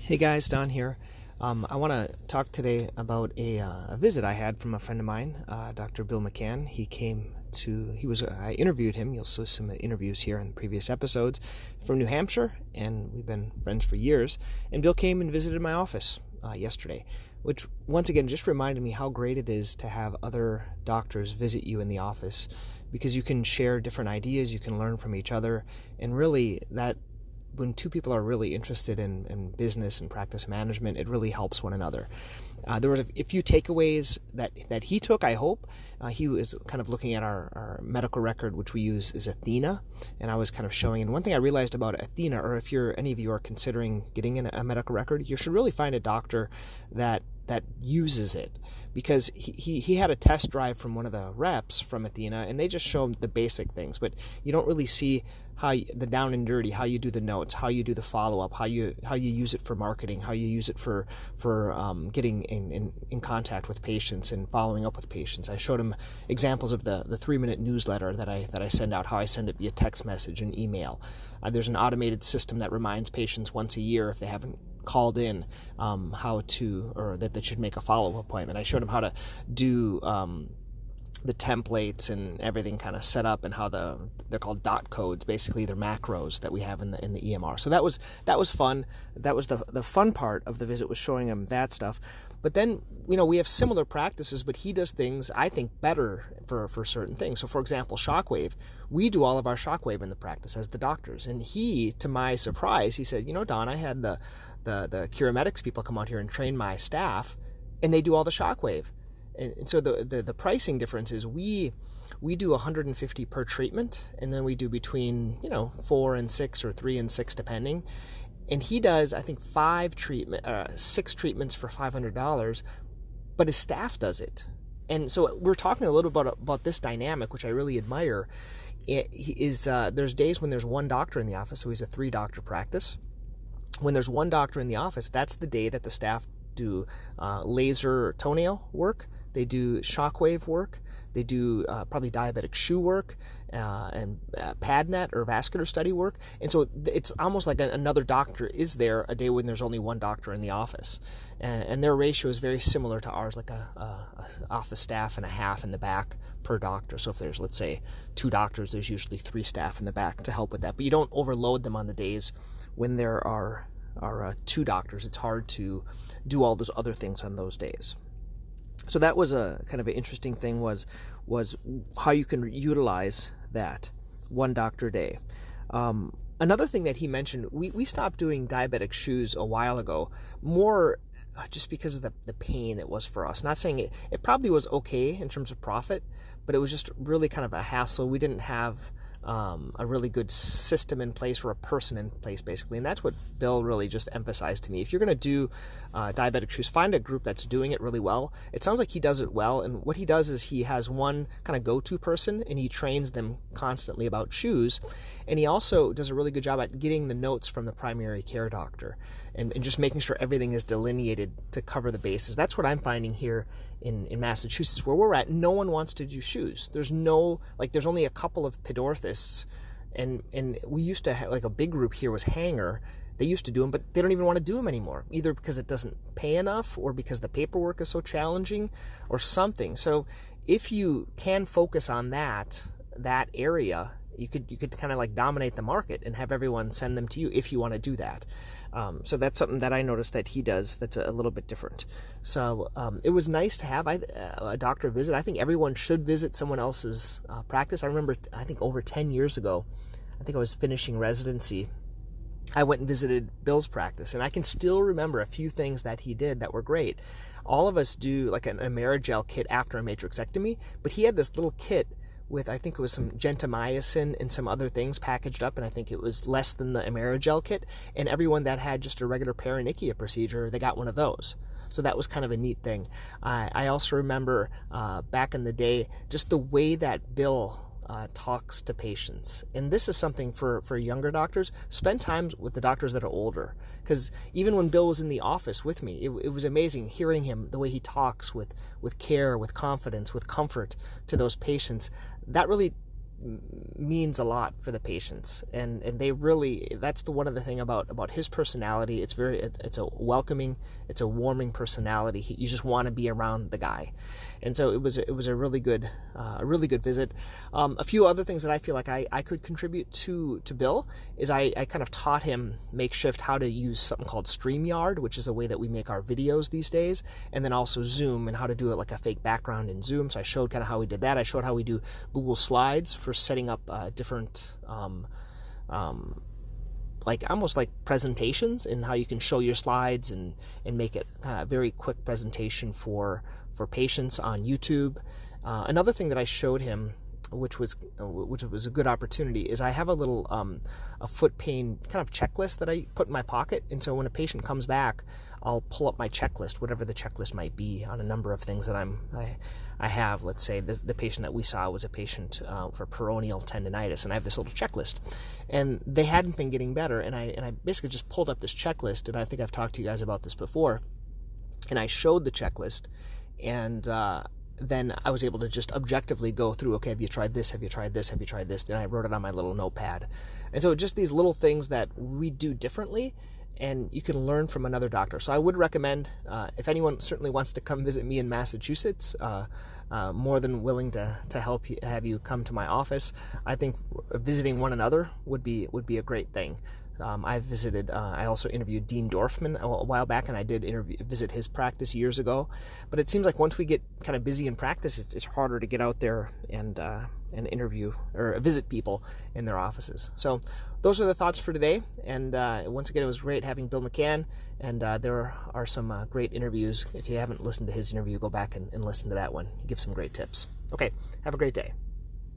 Hey guys, Don here. I want to talk today about a visit I had from a friend of mine, Dr. Bill McCann. I interviewed him. You'll see some interviews here in previous episodes, from New Hampshire, and we've been friends for years. And Bill came and visited my office yesterday, which once again just reminded me how great it is to have other doctors visit you in the office, because you can share different ideas, you can learn from each other, and really that when two people are really interested in business and practice management, it really helps one another. There were a few takeaways that he took, I hope. He was kind of looking at our medical record, which we use is Athena, and I was kind of showing. And one thing I realized about Athena, or if any of you are considering getting a medical record, you should really find a doctor that uses it, because he had a test drive from one of the reps from Athena, and they just show him the basic things, but you don't really see the down and dirty, how you do the notes, how you do the follow-up, how you use it for marketing, how you use it for getting in contact with patients and following up with patients. I showed him examples of the 3-minute newsletter that I send out, how I send it via text message and email. There's an automated system that reminds patients once a year if they haven't called in that they should make a follow-up appointment. I showed him how to do the templates and everything kind of set up, and how they're called dot codes, basically they're macros that we have in the EMR. So that was fun. That was the fun part of the visit, was showing him that stuff. But then, we have similar practices, but he does things, I think, better for certain things. So for example, shockwave. We do all of our shockwave in the practice as the doctors. And he, to my surprise, he said, Don, I had the Curomedics people come out here and train my staff, and they do all the shockwave. And so the pricing difference is we do $150 per treatment, and then we do between 4 and 6 or 3 and 6 depending. And he does, I think, 6 treatments for $500, but his staff does it. And so we're talking a little bit about this dynamic, which I really admire. There's days when there's one doctor in the office, so he's a 3-doctor practice. When there's one doctor in the office, that's the day that the staff do laser toenail work. They do shockwave work. They do probably diabetic shoe work and PadNet or vascular study work. And so it's almost like another doctor is there a day when there's only one doctor in the office. And their ratio is very similar to ours, like a office staff and a half in the back per doctor. So if there's, let's say, 2 doctors, there's usually 3 staff in the back to help with that. But you don't overload them on the days when there are 2 doctors. It's hard to do all those other things on those days. So that was a kind of an interesting thing, was how you can utilize that one doctor day. Another thing that he mentioned, we stopped doing diabetic shoes a while ago, more just because of the pain it was for us. Not saying it probably was okay in terms of profit, but it was just really kind of a hassle. We didn't have a really good system in place, or a person in place, basically. And that's what Bill really just emphasized to me. If you're going to do diabetic shoes, find a group that's doing it really well. It sounds like he does it well. And what he does is he has one kind of go-to person, and he trains them constantly about shoes. And he also does a really good job at getting the notes from the primary care doctor and just making sure everything is delineated to cover the bases. That's what I'm finding here in Massachusetts, where we're at. No one wants to do shoes. There's only a couple of podorthists, and we used to have, like, a big group here was Hanger. They used to do them, but they don't even want to do them anymore, either because it doesn't pay enough, or because the paperwork is so challenging, or something. So if you can focus on that area, you could kind of like dominate the market and have everyone send them to you if you want to do that. So that's something that I noticed that he does that's a little bit different. So it was nice to have a doctor visit. I think everyone should visit someone else's practice. I remember, I think over 10 years ago, I think I was finishing residency, I went and visited Bill's practice, and I can still remember a few things that he did that were great. All of us do like an Amerigel kit after a matrixectomy, but he had this little kit with, I think it was some gentamicin and some other things packaged up, and I think it was less than the Amerigel kit, and everyone that had just a regular paronychia procedure, they got one of those. So that was kind of a neat thing. I also remember back in the day, just the way that Bill talks to patients. And this is something for younger doctors. Spend time with the doctors that are older. Because even when Bill was in the office with me, it was amazing hearing him, the way he talks with care, with confidence, with comfort to those patients. That really means a lot for the patients, and they really, that's one of the thing about his personality. It's a welcoming, it's a warming personality. You just want to be around the guy, and so it was a really good visit. A few other things that I feel like I could contribute to Bill is I kind of taught him makeshift how to use something called StreamYard, which is a way that we make our videos these days, and then also Zoom and how to do it like a fake background in Zoom. So I showed kind of how we did that. I showed how we do Google Slides for setting up different like almost like presentations, and how you can show your slides and make it a very quick presentation for patients on YouTube. Another thing that I showed him, which was a good opportunity, is I have a little a foot pain kind of checklist that I put in my pocket, and so when a patient comes back, I'll pull up my checklist, whatever the checklist might be, on a number of things that I have. Let's say the patient that we saw was a patient for peroneal tendinitis, and I have this little checklist, and they hadn't been getting better, and I basically just pulled up this checklist, and I think I've talked to you guys about this before, and I showed the checklist, and then I was able to just objectively go through, okay, have you tried this, have you tried this, have you tried this, and I wrote it on my little notepad. And so just these little things that we do differently, and you can learn from another doctor. So I would recommend, if anyone certainly wants to come visit me in Massachusetts, more than willing to have you come to my office. I think visiting one another would be a great thing. I also interviewed Dean Dorfman a while back, and I did visit his practice years ago. But it seems like once we get kind of busy in practice, it's harder to get out there and interview or visit people in their offices. So those are the thoughts for today. And once again, it was great having Bill McCann, and there are some great interviews. If you haven't listened to his interview, go back and listen to that one. He gives some great tips. Okay, have a great day.